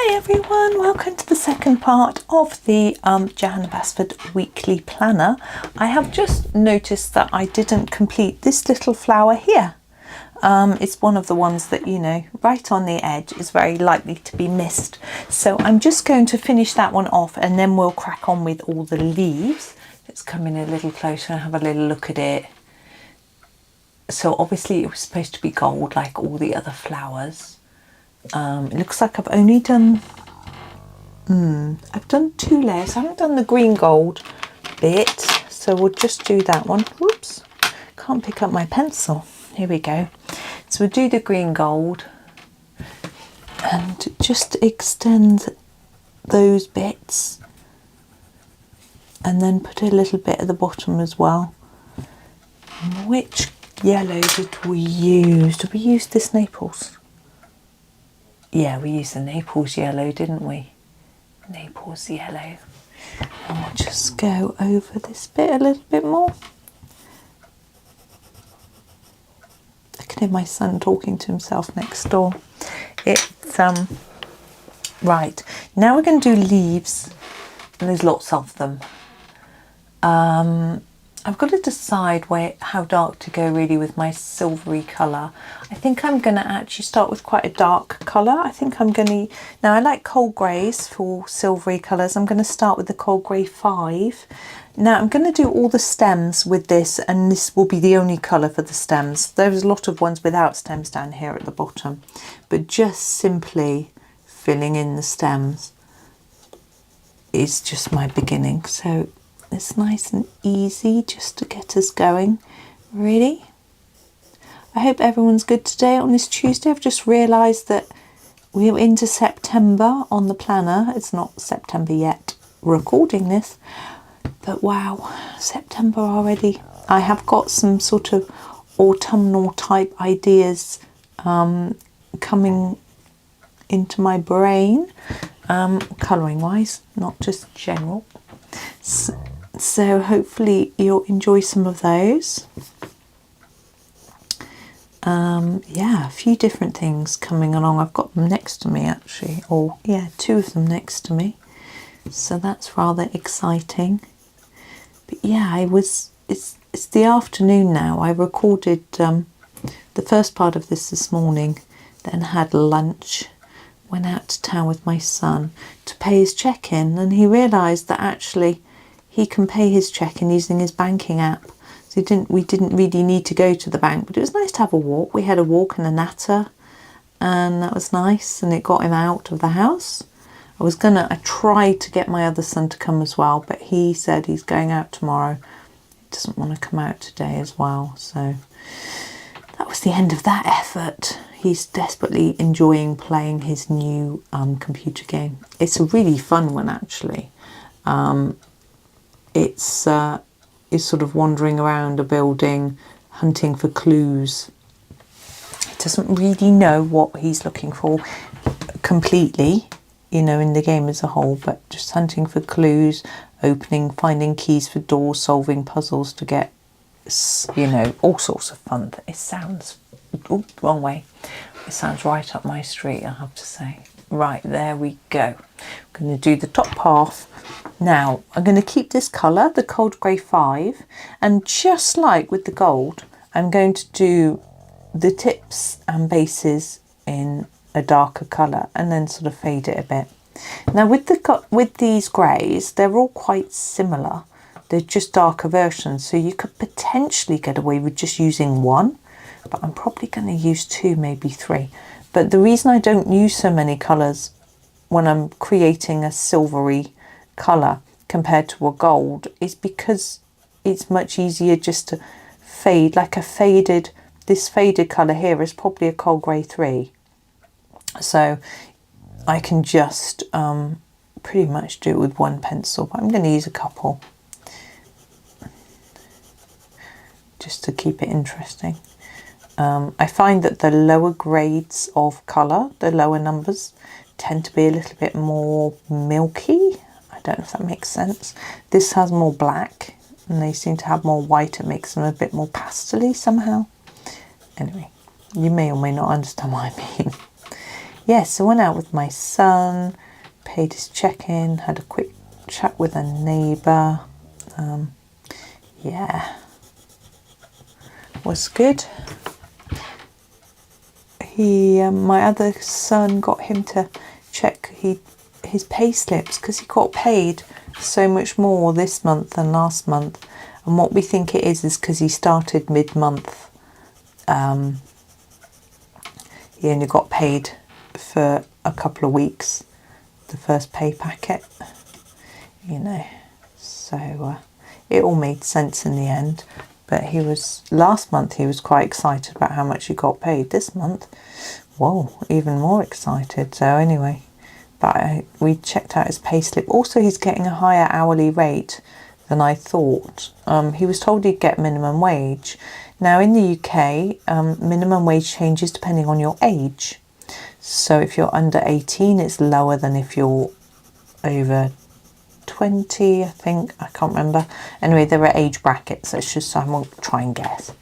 Hi everyone, welcome to the second part of the Johanna Basford weekly planner. I have just noticed that I didn't complete this little flower here. It's one of the ones that, you know, right on the edge is very likely to be missed. So I'm just going to finish that one off and then we'll crack on with all the leaves. Let's come in a little closer and have a little look at it. So obviously it was supposed to be gold like all the other flowers. It looks like I've only done, I've done 2 layers. I haven't done the green gold bit, so we'll just do that one. Whoops, can't pick up my pencil. Here we go. So we'll do the green gold and just extend those bits and then put a little bit at the bottom as well. Which yellow did we use? Did we use this Naples? Yeah, we used the Naples yellow, didn't we? Naples yellow. And we'll just go over this bit a little bit more. I can hear my son talking to himself next door. It's, right, now we're going to do leaves, and there's lots of them. I've got to decide how dark to go really with my silvery colour. I think I'm going to actually start with quite a dark colour. I think I'm going to, now I like cold greys for silvery colours. I'm going to start with the cold grey 5. Now I'm going to do all the stems with this, and this will be the only colour for the stems. There's a lot of ones without stems down here at the bottom, but just simply filling in the stems is just my beginning. So it's nice and easy just to get us going, really. I hope everyone's good today on this Tuesday. I've just realised that we're into September on the planner. It's not September yet, recording this, but wow, September already. I have got some sort of autumnal type ideas coming into my brain, colouring wise, not just general. So hopefully you'll enjoy some of those. Yeah, a few different things coming along. I've got them next to me actually, or yeah, 2 of them next to me. So that's rather exciting. But yeah, it's the afternoon now. I recorded the first part of this morning, then had lunch, went out to town with my son to pay his check-in, and he realised that actually he can pay his check-in using his banking app. So we didn't really need to go to the bank, but it was nice to have a walk. We had a walk and a natter, and that was nice, and it got him out of the house. I tried to get my other son to come as well, but he said he's going out tomorrow. He doesn't want to come out today as well. So that was the end of that effort. He's desperately enjoying playing his new computer game. It's a really fun one actually. It's sort of wandering around a building, hunting for clues. He doesn't really know what he's looking for completely, you know, in the game as a whole, but just hunting for clues, finding keys for doors, solving puzzles to get, you know, all sorts of fun. It sounds, oh, wrong way. It sounds right up my street, I have to say. Right, there we go. I'm going to do the top half. Now, I'm going to keep this colour, the cold grey 5, and just like with the gold, I'm going to do the tips and bases in a darker colour and then sort of fade it a bit. Now, with these greys, they're all quite similar. They're just darker versions, so you could potentially get away with just using 1, but I'm probably going to use 2, maybe 3. But the reason I don't use so many colours when I'm creating a silvery colour compared to a gold is because it's much easier just to fade, like this faded colour here is probably a cold grey 3. So I can just pretty much do it with 1 pencil, but I'm going to use a couple just to keep it interesting. I find that the lower grades of colour, the lower numbers, tend to be a little bit more milky. I don't know if that makes sense. This has more black and they seem to have more white. It makes them a bit more pastel-y somehow. Anyway, you may or may not understand what I mean. yes, so I went out with my son, paid his check-in, had a quick chat with a neighbour. Yeah, was good. My other son got him to check his pay slips because he got paid so much more this month than last month, and what we think it is because he started mid-month. He only got paid for a couple of weeks, the first pay packet, you know, so it all made sense in the end. But last month he was quite excited about how much he got paid. This month, whoa, even more excited. So anyway, but we checked out his payslip. Also, he's getting a higher hourly rate than I thought. He was told he'd get minimum wage. Now in the UK, minimum wage changes depending on your age. So if you're under 18, it's lower than if you're over 20, I think. I can't remember. Anyway, there are age brackets. It's just, I won't try and guess.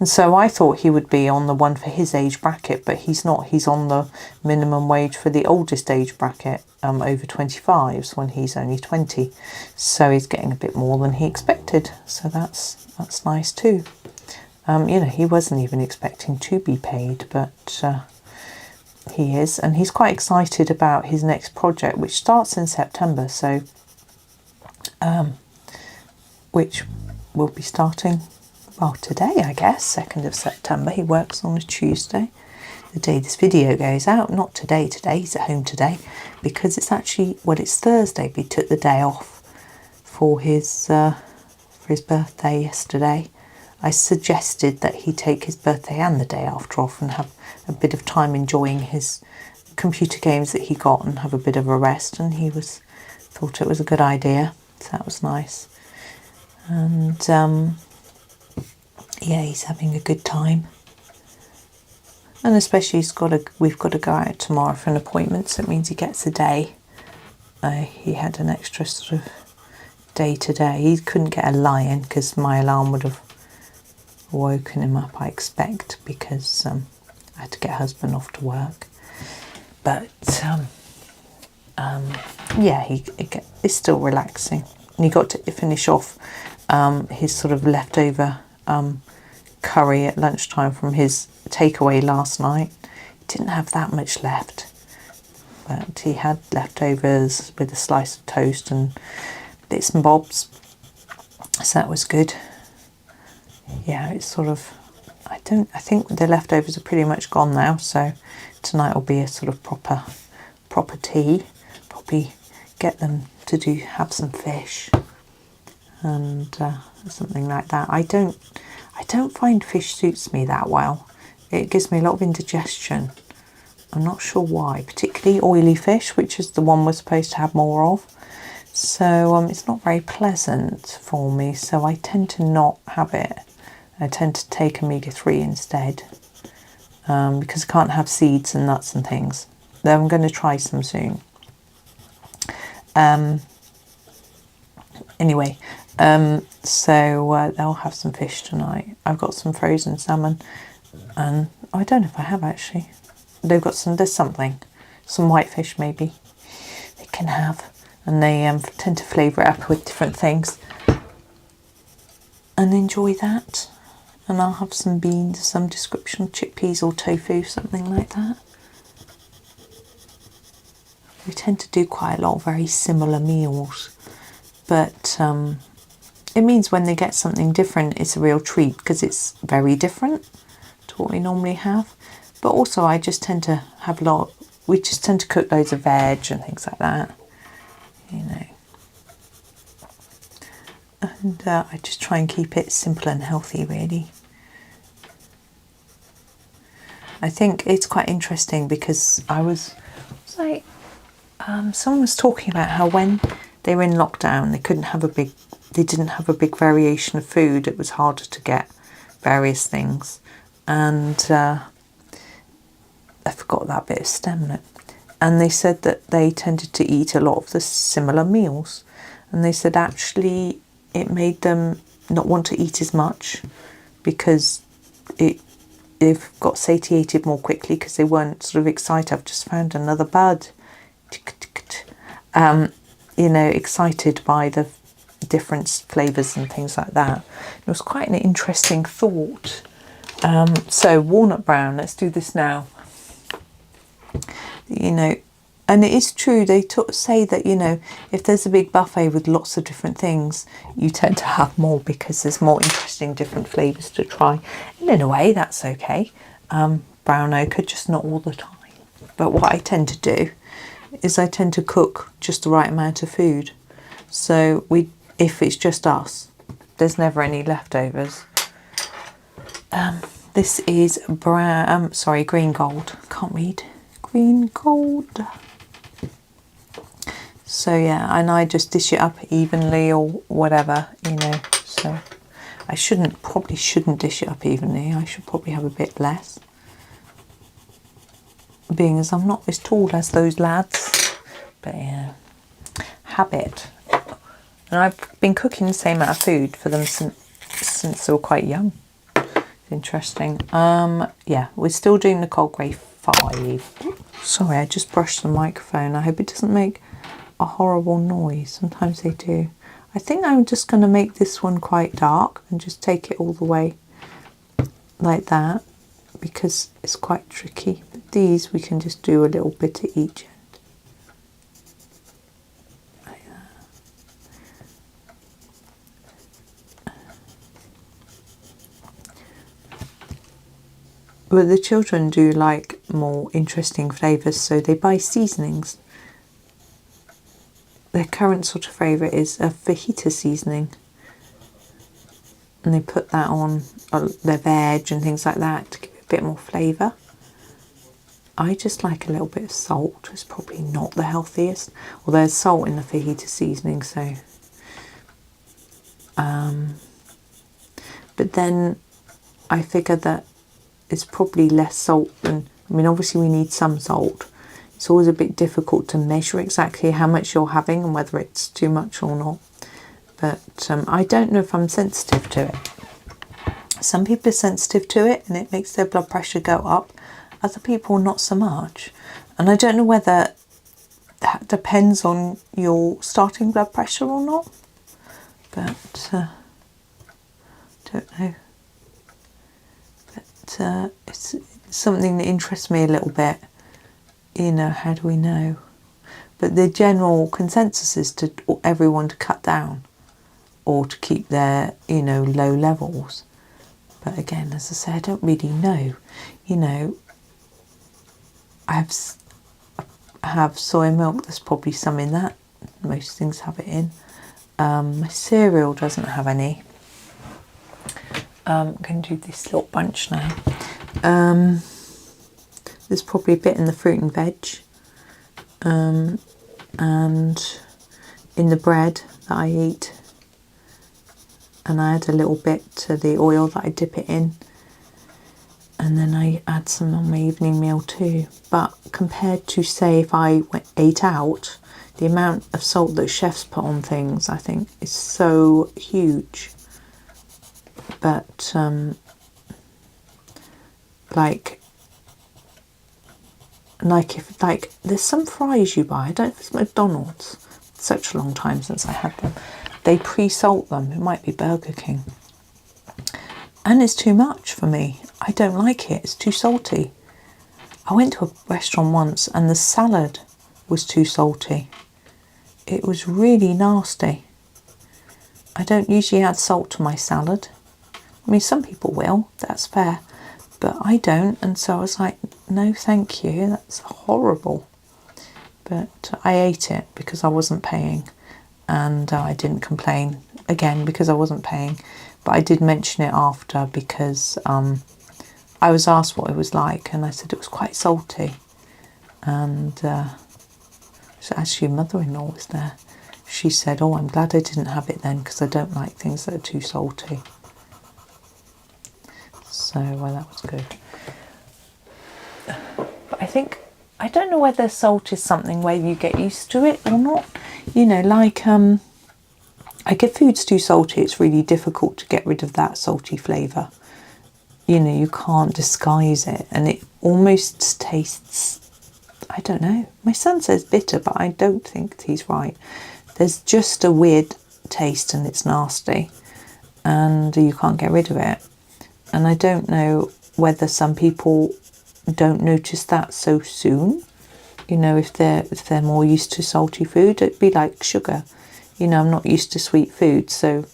And so I thought he would be on the one for his age bracket, but he's not. He's on the minimum wage for the oldest age bracket, over 25s, when he's only 20. So he's getting a bit more than he expected. So that's nice too. You know, he wasn't even expecting to be paid, but he is, and he's quite excited about his next project, which starts in September. So, which will be starting, well, today, I guess, 2nd of September. He works on a Tuesday, the day this video goes out. Not today. He's at home today because it's actually, well, it's Thursday, but he took the day off for his birthday yesterday. I suggested that he take his birthday and the day after off and have a bit of time enjoying his computer games that he got and have a bit of a rest, and he thought it was a good idea, so that was nice. And yeah, he's having a good time, and especially we've got to go out tomorrow for an appointment, so it means he gets a day. He had an extra sort of day today. He couldn't get a lie-in because my alarm would have woken him up, I expect, because I had to get husband off to work. But yeah, it's still relaxing, and he got to finish off his sort of leftover curry at lunchtime from his takeaway last night. He didn't have that much left, but he had leftovers with a slice of toast and bits and bobs, so that was good. Yeah, it's sort of, I think the leftovers are pretty much gone now, so tonight will be a sort of proper tea. Probably get them to have some fish and something like that. I don't find fish suits me that well. It gives me a lot of indigestion. I'm not sure why, particularly oily fish, which is the one we're supposed to have more of. So it's not very pleasant for me, so I tend to not have it. I tend to take omega-3 instead, because I can't have seeds and nuts and things. Though I'm going to try some soon. Anyway, so they'll have some fish tonight. I've got some frozen salmon, and I don't know if I have actually. There's something, some whitefish maybe they can have, and they tend to flavour it up with different things and enjoy that. And I'll have some beans, some description, chickpeas or tofu, something like that. We tend to do quite a lot of very similar meals, but it means when they get something different, it's a real treat because it's very different to what we normally have. But also I just tend to have we just tend to cook loads of veg and things like that, you know. And I just try and keep it simple and healthy, really. I think it's quite interesting because someone was talking about how when they were in lockdown, they didn't have a big variation of food. It was harder to get various things, and I forgot that bit of stem. And they said that they tended to eat a lot of the similar meals, and they said actually it made them not want to eat as much because they've got satiated more quickly because they weren't sort of excited. I've just found another bud. You know, excited by the different flavours and things like that. It was quite an interesting thought. So walnut brown, let's do this now. You know, and it is true, they say that, you know, if there's a big buffet with lots of different things, you tend to have more because there's more interesting different flavours to try. And in a way, that's okay. Brown ochre, just not all the time. But what I tend to do is I tend to cook just the right amount of food. So if it's just us, there's never any leftovers. This is green gold. Can't read. Green gold. So yeah, and I just dish it up evenly or whatever, you know. So I probably shouldn't dish it up evenly. I should probably have a bit less, being as I'm not as tall as those lads. But yeah, habit. And I've been cooking the same amount of food for them since they were quite young. Interesting. Yeah, we're still doing the cold grey 5. Sorry, I just brushed the microphone. I hope it doesn't make a horrible noise. Sometimes they do. I think I'm just going to make this one quite dark and just take it all the way like that, because it's quite tricky. But these we can just do a little bit at each end. Like that. But the children do like more interesting flavours, so they buy seasonings. Their current sort of favourite is a fajita seasoning, and they put that on their veg and things like that to give it a bit more flavour. I just like a little bit of salt. It's probably not the healthiest, well, there's salt in the fajita seasoning, so but then I figure that it's probably less salt than, I mean, obviously we need some salt. It's always a bit difficult to measure exactly how much you're having and whether it's too much or not. But I don't know if I'm sensitive to it. Some people are sensitive to it and it makes their blood pressure go up. Other people not so much. And I don't know whether that depends on your starting blood pressure or not. But don't know. But it's something that interests me a little bit. You know, how do we know? But the general consensus is to everyone to cut down or to keep their, you know, low levels. But again, as I say, I don't really know. You know, I have soy milk. There's probably some in that. Most things have it in. My cereal doesn't have any. I'm going to do this little bunch now. There's probably a bit in the fruit and veg, and in the bread that I eat, and I add a little bit to the oil that I dip it in, and then I add some on my evening meal too. But compared to, say, if I ate out, the amount of salt that chefs put on things, I think, is so huge. But like if there's some fries you buy, I don't know if it's McDonald's, it's such a long time since I had them, they pre-salt them. It might be Burger King, and it's too much for me. I don't like it, it's too salty. I went to a restaurant once and the salad was too salty. It was really nasty. I don't usually add salt to my salad. I mean, some people will, that's fair, but I don't, and so I was like, no thank you, that's horrible. But I ate it because I wasn't paying, and I didn't complain, again because I wasn't paying. But I did mention it after because I was asked what it was like, and I said it was quite salty. And so actually your mother-in-law was there. She said, oh, I'm glad I didn't have it then because I don't like things that are too salty. So, well, that was good. But I don't know whether salt is something where you get used to it or not. You know, like, if food's too salty, it's really difficult to get rid of that salty flavour. you know, you can't disguise it, and it almost tastes, I don't know, my son says bitter, but I don't think he's right. There's just a weird taste and it's nasty, and you can't get rid of it. And I don't know whether some people don't notice that so soon. You know, if they're more used to salty food, it'd be like sugar. You know, I'm not used to sweet food, so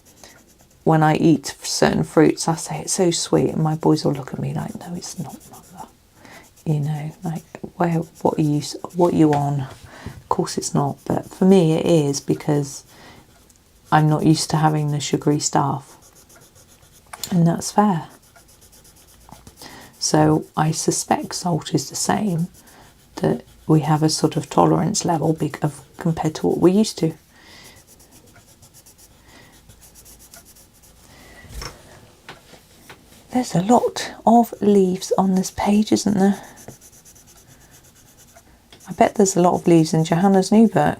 when I eat certain fruits, I say it's so sweet, and my boys will look at me like, no, it's not, mother. You know, like, what are you on? Of course it's not, but for me it is, because I'm not used to having the sugary stuff, and that's fair. So I suspect salt is the same, that we have a sort of tolerance level compared to what we're used to. There's a lot of leaves on this page, isn't there? I bet there's a lot of leaves in Johanna's new book,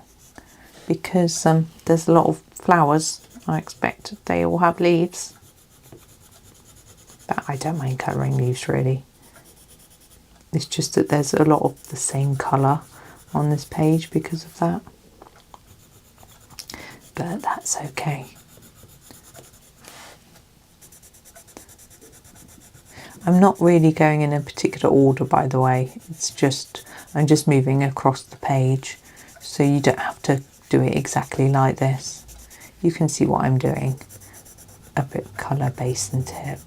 because there's a lot of flowers. I expect they all have leaves. But I don't mind colouring leaves, really. It's just that there's a lot of the same colour on this page because of that. But that's okay. I'm not really going in a particular order, by the way. It's just, I'm just moving across the page, so you don't have to do it exactly like this. You can see what I'm doing. A bit colour base and tip.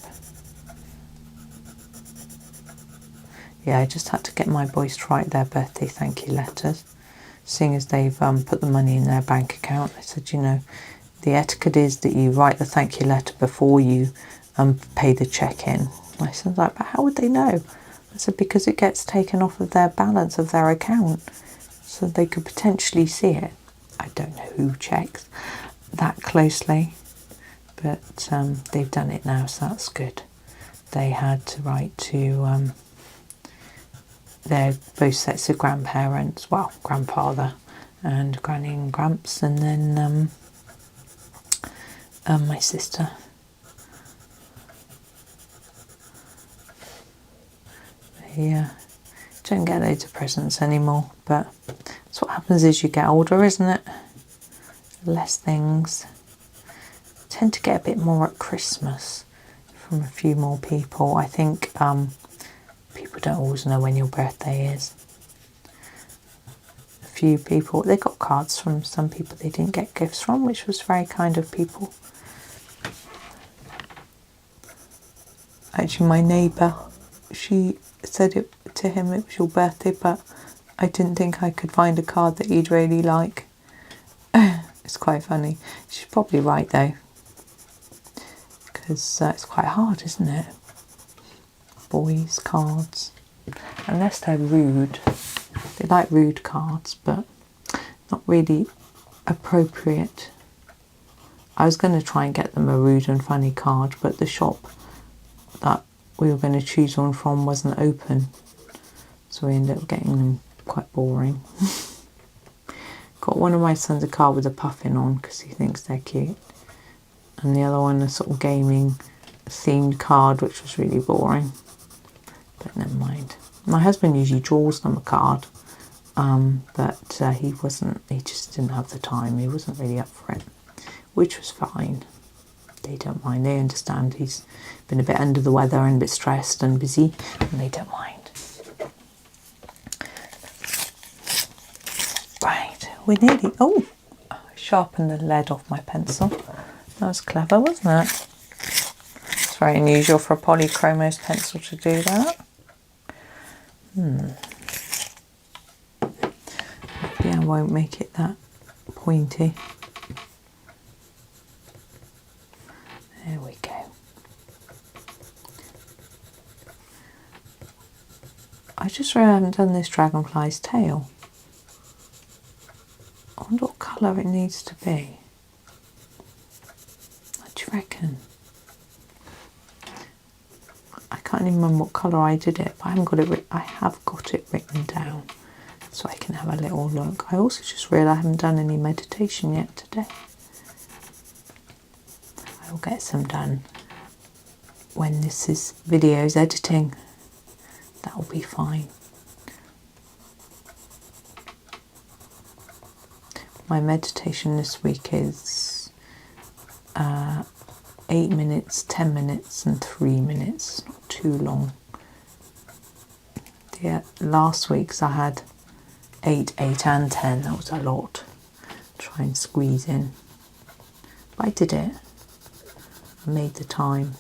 Yeah, I just had to get my boys to write their birthday thank you letters, seeing as they've put the money in their bank account. I said, you know, the etiquette is that you write the thank you letter before you pay the cheque in. I said, like, but how would they know? I said, because it gets taken off of their balance of their account, so they could potentially see it. I don't know who checks that closely, but they've done it now, so that's good. They had to write to they're both sets of grandparents, well, grandfather and granny and gramps, and then my sister. Yeah, don't get loads of presents anymore, but that's what happens as you get older, isn't it? Less things. Tend to get a bit more at Christmas from a few more people. I think people don't always know when your birthday is. A few people, they got cards from some people they didn't get gifts from, which was very kind of people. Actually, my neighbour, she said it to him, it was your birthday, but I didn't think I could find a card that he'd really like. It's quite funny. She's probably right though, because it's quite hard, isn't it? Boys' cards, unless they're rude. They like rude cards, but not really appropriate. I was going to try and get them a rude and funny card, but the shop that we were going to choose one from wasn't open, so we ended up getting them quite boring. Got one of my sons a card with a puffin on because he thinks they're cute, and the other one a sort of gaming themed card, which was really boring. But never mind. My husband usually draws them a card, but he just didn't have the time. He wasn't really up for it, which was fine. They don't mind. They understand he's been a bit under the weather and a bit stressed and busy, and they don't mind. Right, we're nearly... Oh, I sharpened the lead off my pencil. That was clever, wasn't it? It's very unusual for a Polychromos pencil to do that. Maybe I won't make it that pointy. There we go. I just really haven't done this dragonfly's tail. I wonder what colour it needs to be. What do you reckon? I can't even remember what colour I did it, but I have got it written down so I can have a little look. I also just realised I haven't done any meditation yet today. I will get some done when this is videos editing, that will be fine. My meditation this week is 8 minutes, 10 minutes and 3 minutes, not too long. Yeah, last week's I had 8 and 10, that was a lot. Try and squeeze in. But I did it. I made the time.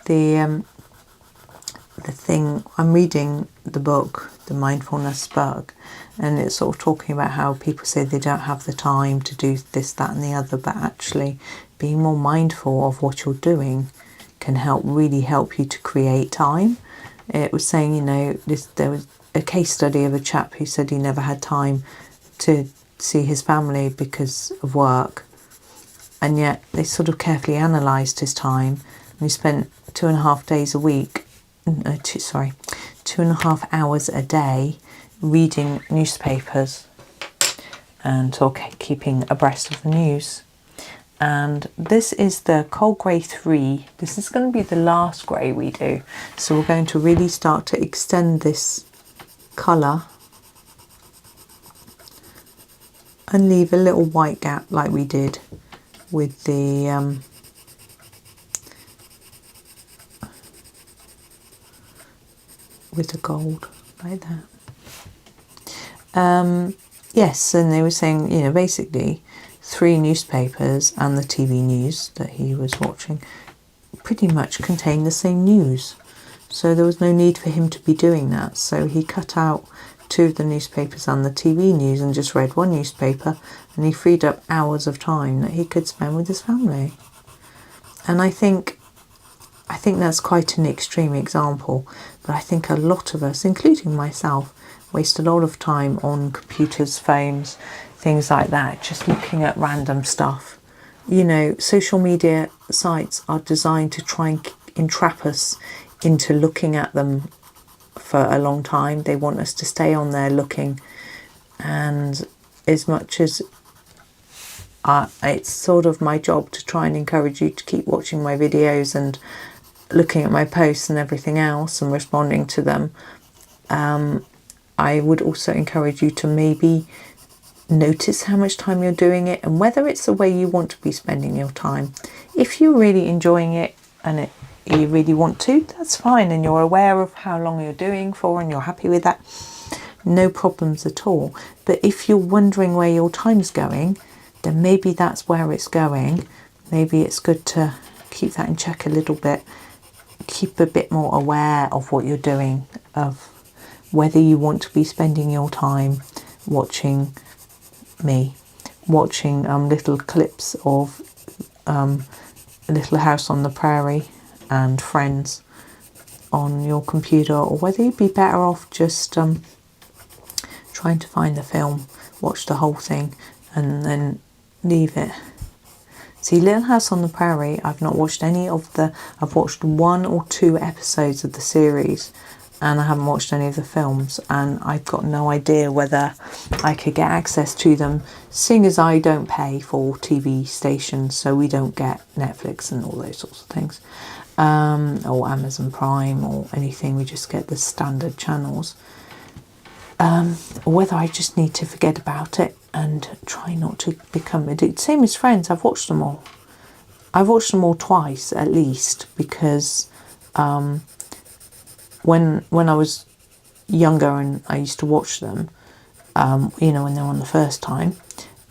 The thing, I'm reading the book, The Mindfulness Bug, and it's sort of talking about how people say they don't have the time to do this, that and the other, but actually being more mindful of what you're doing can really help you to create time. It was saying, you know, there was a case study of a chap who said he never had time to see his family because of work, and yet they sort of carefully analysed his time, and he spent 2.5 days a week, 2.5 hours a day reading newspapers and keeping abreast of the news. And this is the Cold Grey 3. This is going to be the last grey we do. So we're going to really start to extend this colour and leave a little white gap like we did with the gold, like that. Yes, and they were saying, you know, basically 3 newspapers and the TV news that he was watching pretty much contained the same news. So there was no need for him to be doing that. So he cut out 2 of the newspapers and the TV news and just read 1 newspaper, and he freed up hours of time that he could spend with his family. And I think that's quite an extreme example, but I think a lot of us, including myself, waste a lot of time on computers, phones, things like that, just looking at random stuff. You know, social media sites are designed to try and entrap us into looking at them for a long time. They want us to stay on there looking, and as much as it's sort of my job to try and encourage you to keep watching my videos and looking at my posts and everything else and responding to them, I would also encourage you to maybe notice how much time you're doing it and whether it's the way you want to be spending your time. If you're really enjoying it and you really want to, that's fine, and you're aware of how long you're doing for and you're happy with that, no problems at all. But if you're wondering where your time's going, then maybe that's where it's going. Maybe it's good to keep that in check a little bit, keep a bit more aware of what you're doing, of whether you want to be spending your time watching me, watching little clips of Little House on the Prairie and Friends on your computer, or whether you'd be better off just trying to find the film, watch the whole thing and then leave it. See, Little House on the Prairie, I've not watched I've watched 1 or 2 episodes of the series, and I haven't watched any of the films, and I've got no idea whether I could get access to them, seeing as I don't pay for TV stations, so we don't get Netflix and all those sorts of things, or Amazon Prime or anything. We just get the standard channels. Or whether I just need to forget about it and try not to become addicted. Same as Friends, I've watched them all. I've watched them all twice at least, because when I was younger and I used to watch them, you know, when they were on the first time,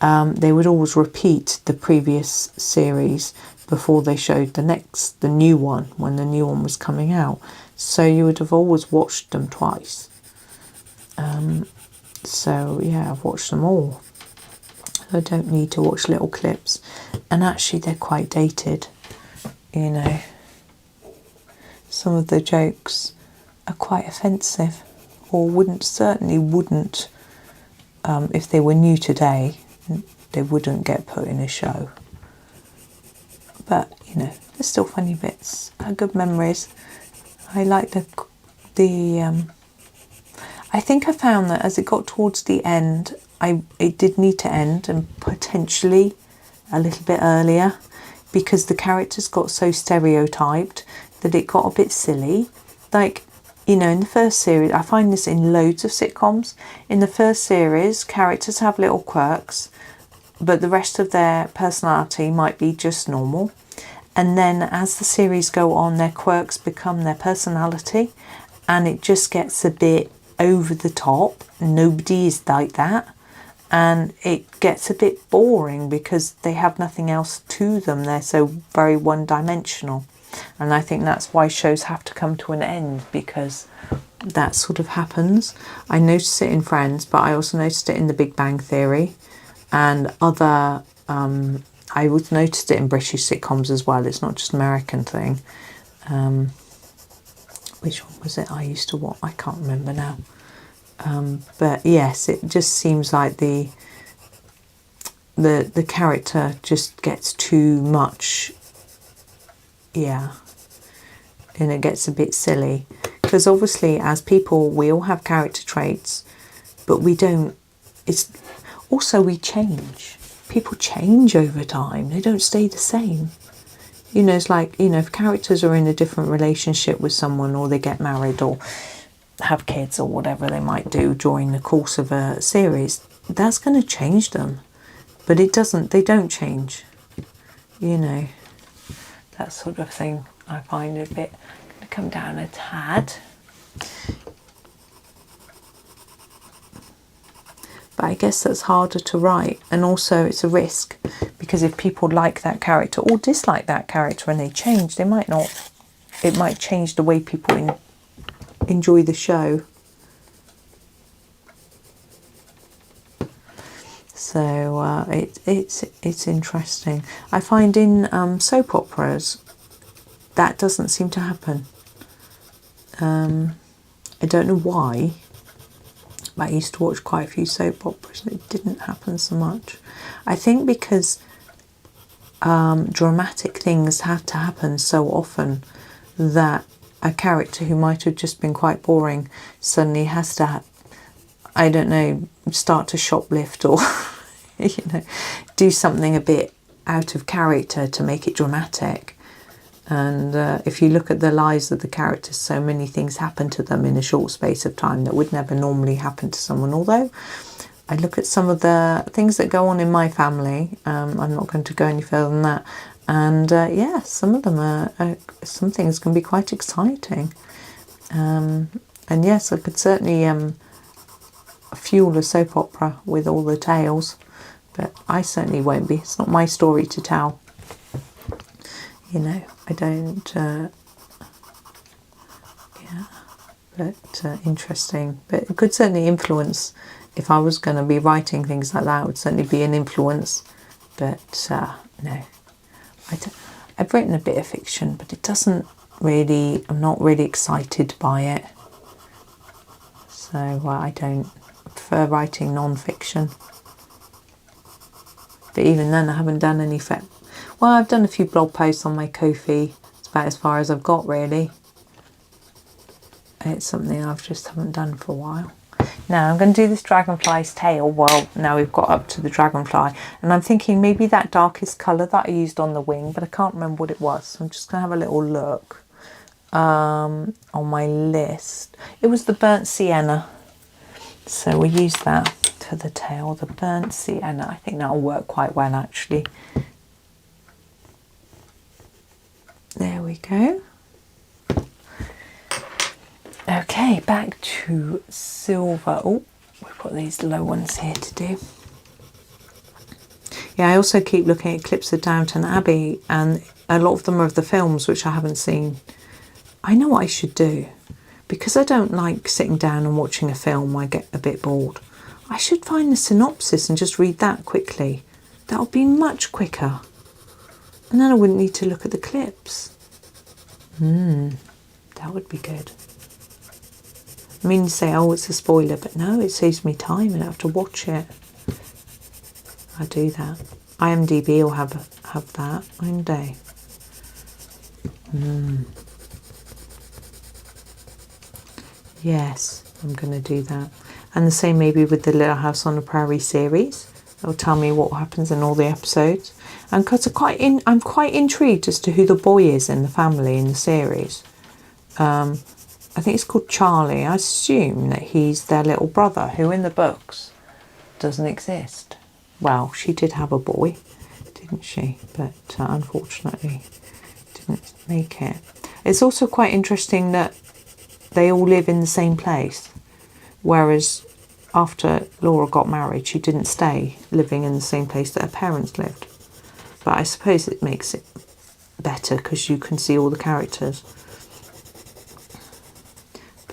they would always repeat the previous series before they showed the new one, when the new one was coming out. So you would have always watched them twice. So yeah, I've watched them all. I don't need to watch little clips, and actually they're quite dated, you know. Some of the jokes are quite offensive, or certainly wouldn't if they were new today, they wouldn't get put in a show. But you know, there's still funny bits, good memories. I like I think I found that as it got towards the end, it did need to end, and potentially a little bit earlier, because the characters got so stereotyped that it got a bit silly. Like, you know, in the first series, I find this in loads of sitcoms. In the first series, characters have little quirks, but the rest of their personality might be just normal. And then as the series go on, their quirks become their personality, and it just gets a bit over the top. Nobody is like that. And it gets a bit boring because they have nothing else to them. They're so very one-dimensional. And I think that's why shows have to come to an end, because that sort of happens. I noticed it in Friends, but I also noticed it in The Big Bang Theory and other... I would noticed it in British sitcoms as well. It's not just an American thing. Which one was it I used to watch? I can't remember now. But yes, it just seems like the character just gets too much, yeah, and it gets a bit silly. Because obviously, as people, we all have character traits, but we don't. It's also we change. People change over time. They don't stay the same. You know, it's like, you know, if characters are in a different relationship with someone, or they get married, or have kids, or whatever they might do during the course of a series, that's going to change them. But it doesn't, they don't change. You know, that sort of thing. I find it a bit, going to come down a tad. But I guess that's harder to write, and also it's a risk, because if people like that character or dislike that character and they change, they might not, it might change the way people enjoy the show. So it's interesting. I find in soap operas that doesn't seem to happen. I don't know why, but I used to watch quite a few soap operas and it didn't happen so much. I think because dramatic things have to happen so often that a character who might have just been quite boring suddenly has to, I don't know, start to shoplift or, you know, do something a bit out of character to make it dramatic. And if you look at the lives of the characters, so many things happen to them in a short space of time that would never normally happen to someone. Although I look at some of the things that go on in my family, I'm not going to go any further than that. And yeah, some of them are, some things can be quite exciting. And yes, I could certainly fuel a soap opera with all the tales, but I certainly won't be. It's not my story to tell. You know, I don't, yeah, but interesting. But it could certainly influence, if I was going to be writing things like that, it would certainly be an influence. But no, I've written a bit of fiction, but it doesn't really, I'm not really excited by it. So I don't, I prefer writing non-fiction. But even then, I haven't done any well, I've done a few blog posts on my Ko-fi. It's about as far as I've got, really. It's something I just haven't done for a while. Now I'm going to do this dragonfly's tail. Well, now we've got up to the dragonfly. And I'm thinking maybe that darkest colour that I used on the wing, but I can't remember what it was. So I'm just going to have a little look on my list. It was the burnt sienna. So we use that for the tail, the burnt sienna. I think that'll work quite well, actually. There we go. Okay, back to silver. Oh, we've got these low ones here to do. Yeah, I also keep looking at clips of Downton Abbey, and a lot of them are of the films, which I haven't seen. I know what I should do. Because I don't like sitting down and watching a film, I get a bit bored. I should find the synopsis and just read that quickly. That would be much quicker. And then I wouldn't need to look at the clips. That would be good. I mean, you say, oh, it's a spoiler, but no, it saves me time. I don't have to watch it. I do that. IMDb will have that, won't they? Yes, I'm going to do that. And the same maybe with the Little House on the Prairie series. It'll tell me what happens in all the episodes. And because I'm quite intrigued as to who the boy is in the family in the series. I think it's called Charlie. I assume that he's their little brother, who in the books doesn't exist. Well, she did have a boy, didn't she? But unfortunately didn't make it. It's also quite interesting that they all live in the same place, whereas after Laura got married, she didn't stay living in the same place that her parents lived. But I suppose it makes it better because you can see all the characters.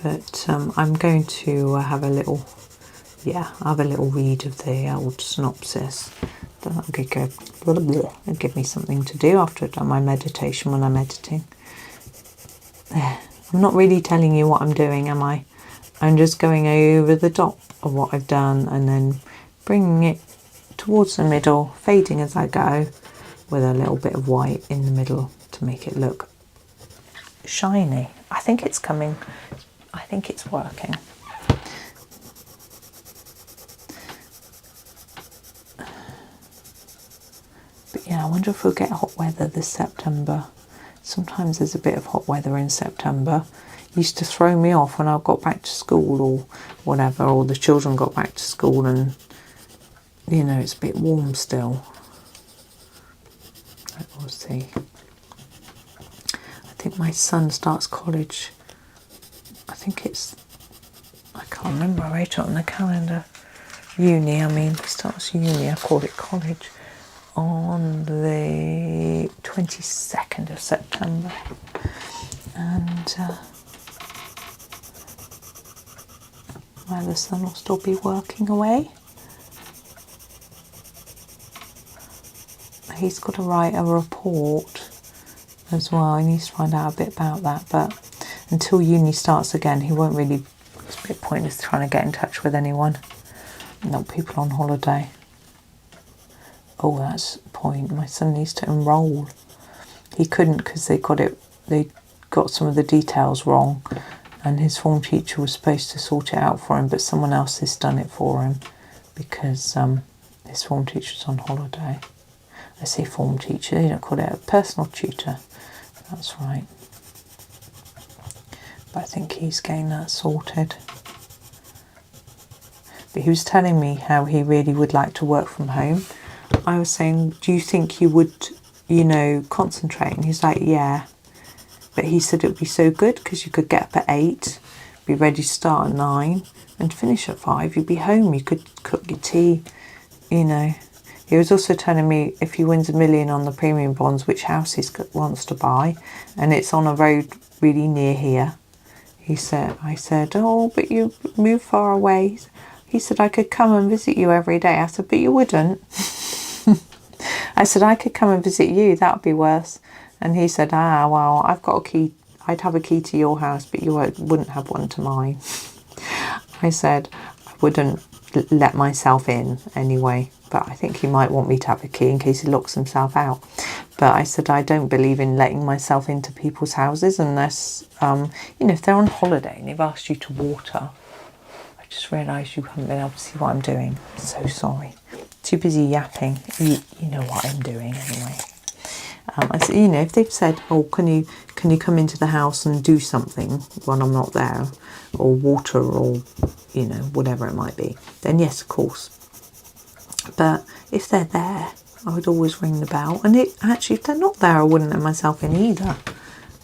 But I'm going to have a little read of the old synopsis. That'll give me something to do after I've done my meditation when I'm editing. There. I'm not really telling you what I'm doing, am I? I'm just going over the top of what I've done and then bringing it towards the middle, fading as I go, with a little bit of white in the middle to make it look shiny. I think it's coming. I think it's working. But yeah, I wonder if we'll get hot weather this September. Sometimes there's a bit of hot weather in September. It used to throw me off when I got back to school or whatever, or the children got back to school and, you know, it's a bit warm still. We'll see. I think my son starts college. I think it's, I can't remember, I wrote it on the calendar. Uni, I mean, he starts uni, I call it college, on the 22nd of September. And my other son will still be working away. He's got to write a report as well. He needs to find out a bit about that, but until uni starts again, he won't really, it's a bit pointless trying to get in touch with anyone. Not people on holiday. Oh, that's the point. My son needs to enrol. He couldn't because they got some of the details wrong, and his form teacher was supposed to sort it out for him, but someone else has done it for him because his form teacher's on holiday. I say form teacher, they don't call it a personal tutor. That's right. But I think he's getting that sorted. But he was telling me how he really would like to work from home. I was saying, do you think you would, you know, concentrate? And he's like, yeah. But he said it would be so good because you could get up at 8, be ready to start at 9 and finish at 5. You'd be home, you could cook your tea, you know. He was also telling me if he wins $1 million on the premium bonds, which house he wants to buy, and it's on a road really near here. I said, oh, but you move far away. He said, I could come and visit you every day. I said, but you wouldn't. I said, I could come and visit you. That would be worse. And he said, well, I've got a key. I'd have a key to your house, but you wouldn't have one to mine. I said, I wouldn't let myself in anyway. But I think he might want me to have a key in case he locks himself out. But I said, I don't believe in letting myself into people's houses unless, you know, if they're on holiday and they've asked you to water. I just realised you haven't been able to see what I'm doing. I'm so sorry. Too busy yapping. You know what I'm doing anyway. I said, you know, if they've said, oh, can you come into the house and do something when I'm not there, or water, or, you know, whatever it might be, then yes, of course. But if they're there, I would always ring the bell. And actually, if they're not there, I wouldn't let myself in either.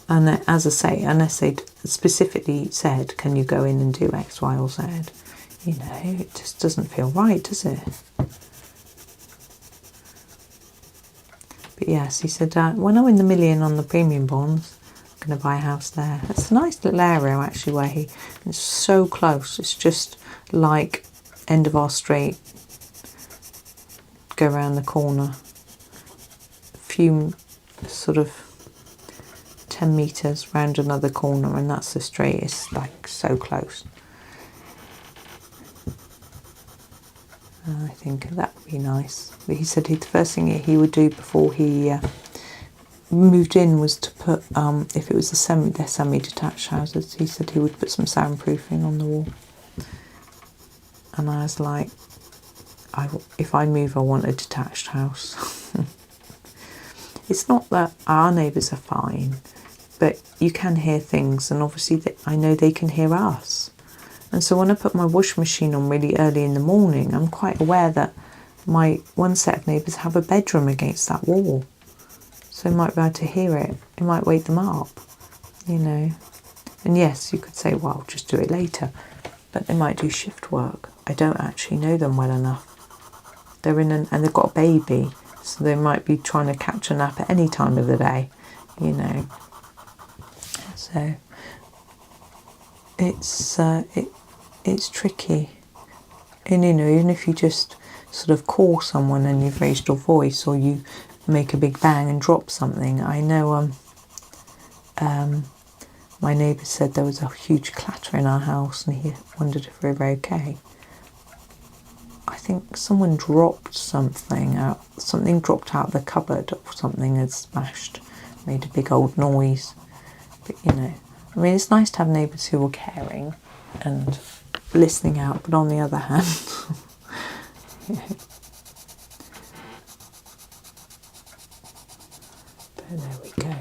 And as I say, unless they'd specifically said, can you go in and do X, Y, or Z? You know, it just doesn't feel right, does it? But yes, he said, when I win the $1 million on the premium bonds, I'm going to buy a house there. It's a nice little area, actually, where it's so close. It's just like end of our street. Go around the corner, a few sort of 10 metres round another corner, and that's the street. It's like so close. I think that would be nice. But he said the first thing he would do before he moved in was to put, if it was they're semi-detached houses, he said he would put some soundproofing on the wall. And I was like, if I move, I want a detached house. It's not that our neighbours are fine, but you can hear things, and obviously I know they can hear us. And so when I put my washing machine on really early in the morning, I'm quite aware that my one set of neighbours have a bedroom against that wall. So I might be able to hear it. It might wake them up, you know. And yes, you could say, well, just do it later. But they might do shift work. I don't actually know them well enough. They're and they've got a baby, so they might be trying to catch a nap at any time of the day, you know. So it's tricky. And, you know, even if you just sort of call someone and you've raised your voice, or you make a big bang and drop something. I know my neighbour said there was a huge clatter in our house, and he wondered if we were okay. I think someone dropped something out. Something dropped out of the cupboard, or something had smashed, made a big old noise. But, you know, I mean, it's nice to have neighbours who are caring and listening out, but on the other hand, you know. But there we go.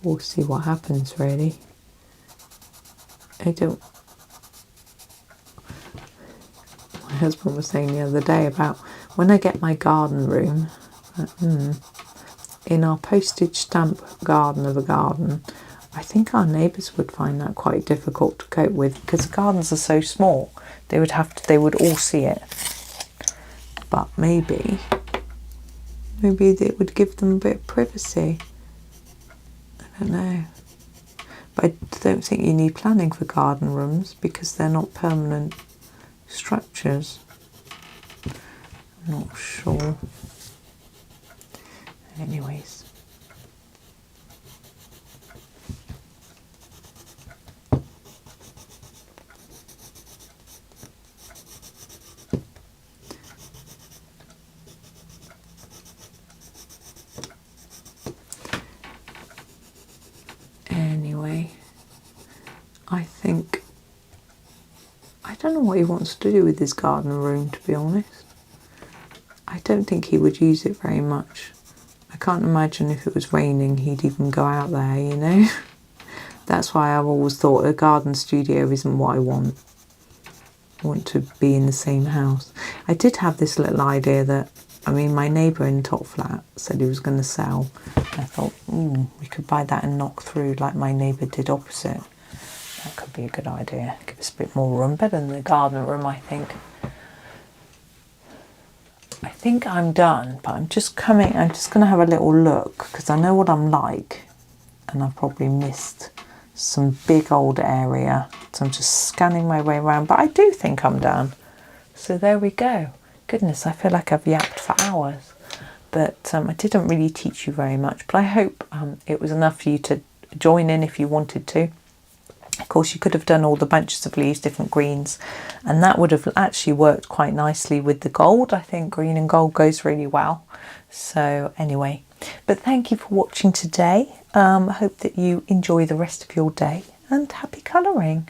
We'll see what happens, really. My husband was saying the other day about when I get my garden room, in our postage stamp garden of a garden, I think our neighbours would find that quite difficult to cope with, because the gardens are so small. They would all see it. But maybe it would give them a bit of privacy. I don't know. But I don't think you need planning for garden rooms, because they're not permanent structures. I'm not sure. Anyways. Anyway, I don't know what he wants to do with his garden room, to be honest. I don't think he would use it very much. I can't imagine if it was raining he'd even go out there, you know. That's why I've always thought a garden studio isn't what I want. I want to be in the same house. I did have this little idea that, my neighbour in the top flat said he was going to sell. I thought, we could buy that and knock through like my neighbour did opposite. That could be a good idea. Give us a bit more room. Better than the garden room, I think. I think I'm done, but I'm just going to have a little look, because I know what I'm like, and I've probably missed some big old area. So I'm just scanning my way around, but I do think I'm done. So there we go. Goodness, I feel like I've yapped for hours. But I didn't really teach you very much, but I hope it was enough for you to join in if you wanted to. Of course, you could have done all the bunches of leaves, different greens, and that would have actually worked quite nicely with the gold. I think green and gold goes really well. So anyway, but thank you for watching today. I hope that you enjoy the rest of your day, and happy colouring.